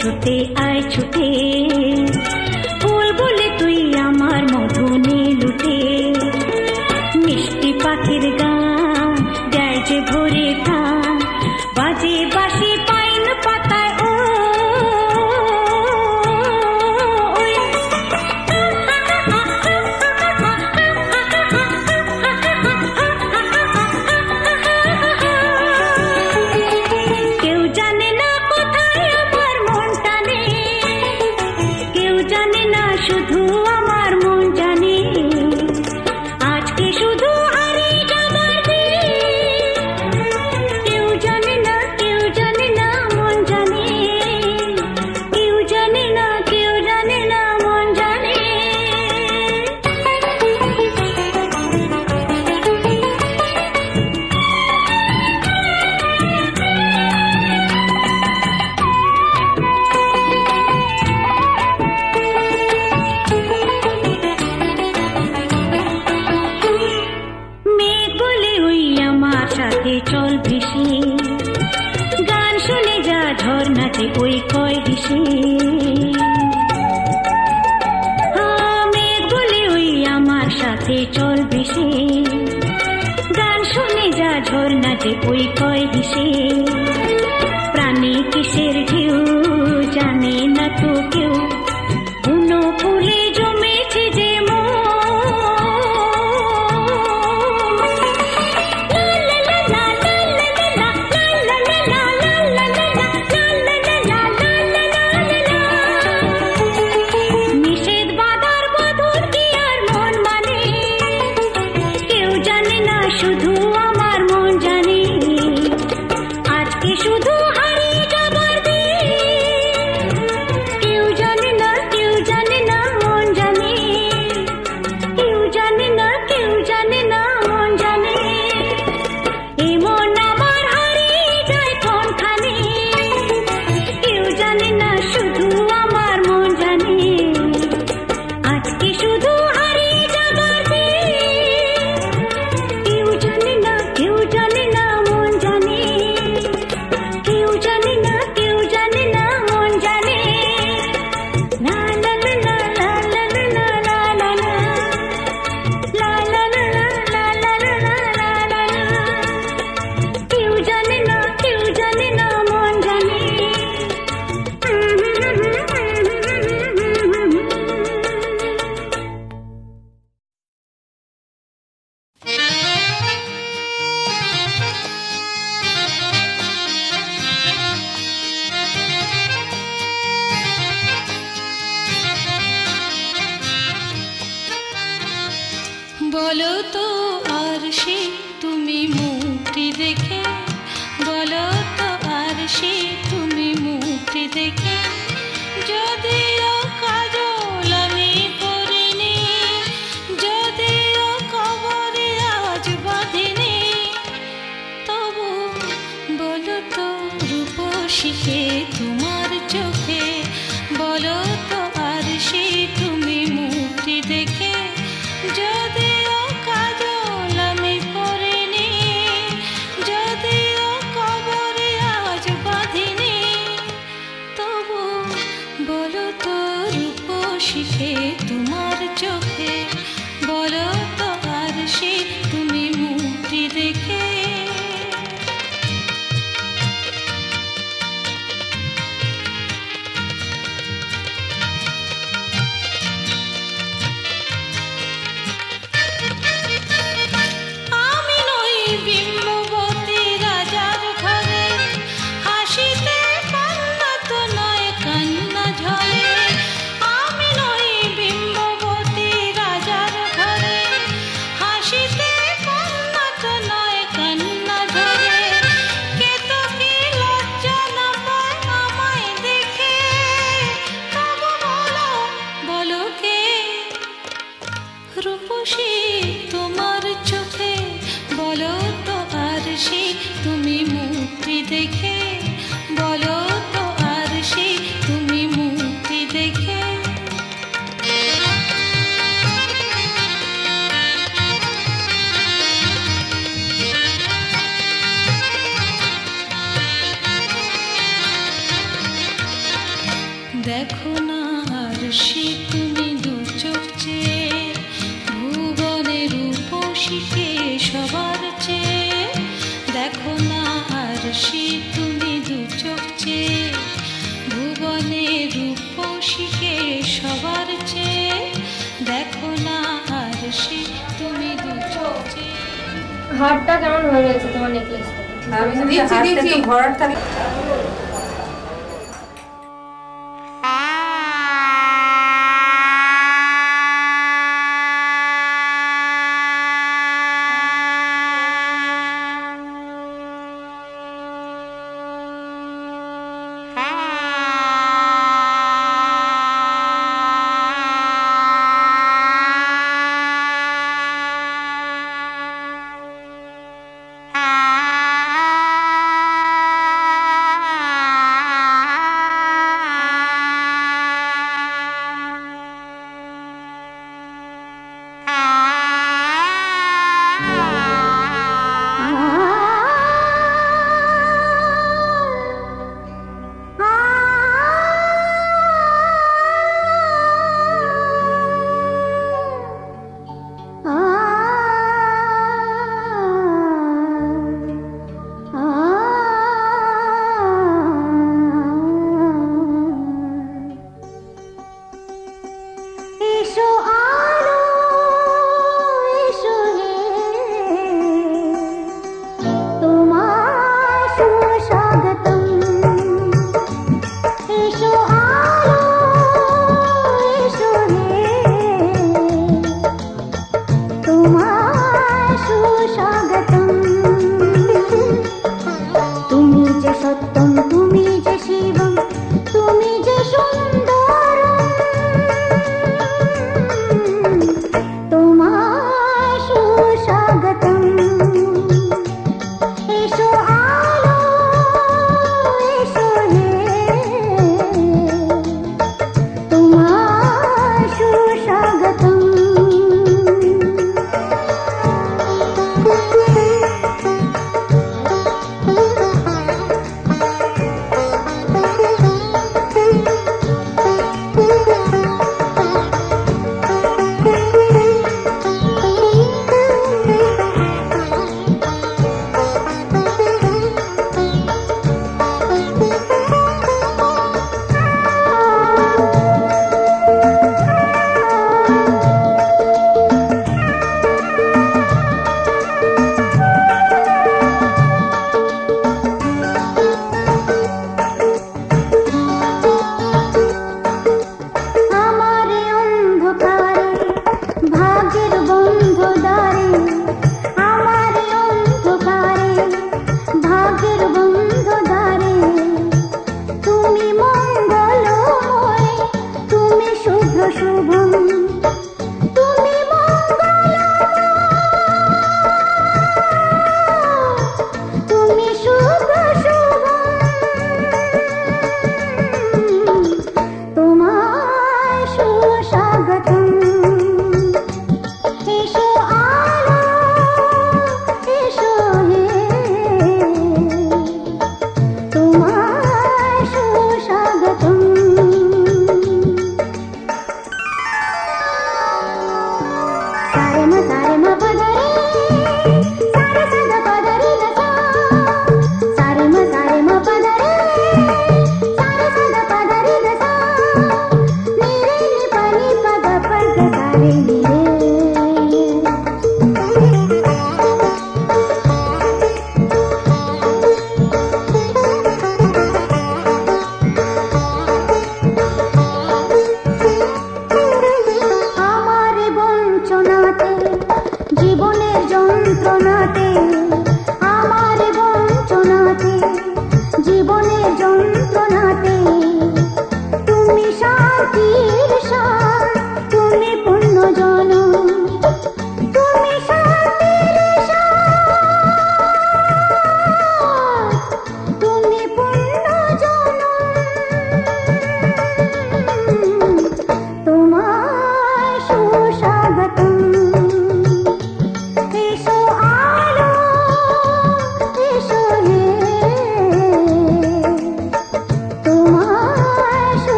ছুটে আয় ছুটে, ফুল বলে তুই আমার মধু নে লুটে। মিষ্টি পাখির গান দেয় যে ভরে প্রাণ, বাজে বাঁশি পাইন পাতায় ও কেউ জানে না কোথায় আমার মন টানে, কেউ জানে না শুধু আমার মন জানে। আজকে শুধু হারিয়ে যাবার দিন, কেউ জানে না কেউ জানে না মন জানে, কেউ জানে না কেউ জানে না মন জানে। মেঘ বলে ওই আমার সাথে চল ভেসে, গান শুনে যা ঝর্ণাতে ওই কয় হেসে। মেঘ বলে ওই আমার সাথে চল ভেসে, গান শুনে যা ঝর্ণাতে ওই কয় হেসে। প্রাণী কিসের ঢেউ জানে না তো কেউ, বুনো ফুলে জমেছে যে মন। নিষেধ বাঁধার বাঁধন কি আর মন মানে, কেউ জানে না শুধু আমার মন জানে। আজকে শুধু হারিয়ে যাবার দিন, কেউ জানে না কেউ জানে না মন জানে, কেউ জানে না কেউ জানে না মন জানে। এ মন আমার হারিয়ে যায় কোনখানে, কেউ জানে না শুধু আমার মন জানে। আজকে শুধু হারিয়ে যাবার দিন, কেউ জানে না কেউ জানে না মন জানে, কেউ জানে না কেউ জানে না মন জানে। লা লা লা লা লা লা লা লা লা লা, লা লা লা লা লা লা লা লা লা। কেউ জানে না কেউ জানে না মন জানে। বলো তো আর সে তুমি মুক্তি দেখে, বলো তো আর সে তুমি মুক্তি দেখে। যদিও কাজল আমি পরিনি, যদিও কবরে আজ বাঁধিনি, তবু বলো তো রূপসীকে তোমার চোখে, বলো তো আর সে তুমি মুক্তি দেখে। যদিও কাজল আমি পরিনি, যদিও কবরে আজ বাঁধিনি, তবু হারটা কেমন হয়ে রয়েছে তোমার নেকলেসটা? দিচ্ছি ভরাট থাকে।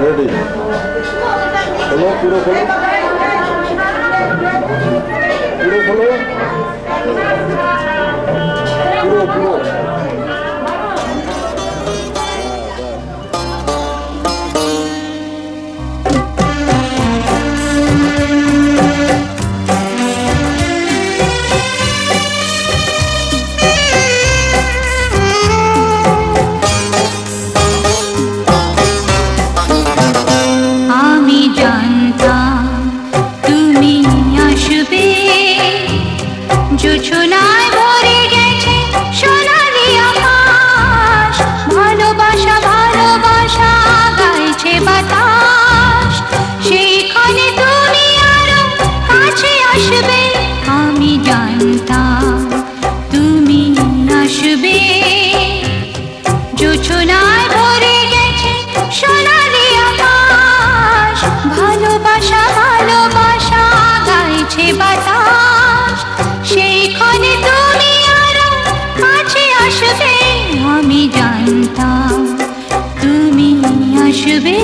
রেডি খোলো, পুরো খোলো, পুরো খোলো, পুরো পুরো। আমি জানতাম তুমি আসবে, জোছনায় ভরে গেছে সোনালি আকাশ, ভালোবাসা ভালোবাসা গাইছে বাতাস, সেইখানে তুমি আরো কাছে আসবে। আমি জানতাম তুমি আসবে, জোছনায় ভরে গেছে সোনালি আকাশ, ভালোবাসা ভালোবাসা গাইছে বাতাস, সেইখানে তুমি আরো কাছে আসবে। আমি জানতাম তুমি আসবে।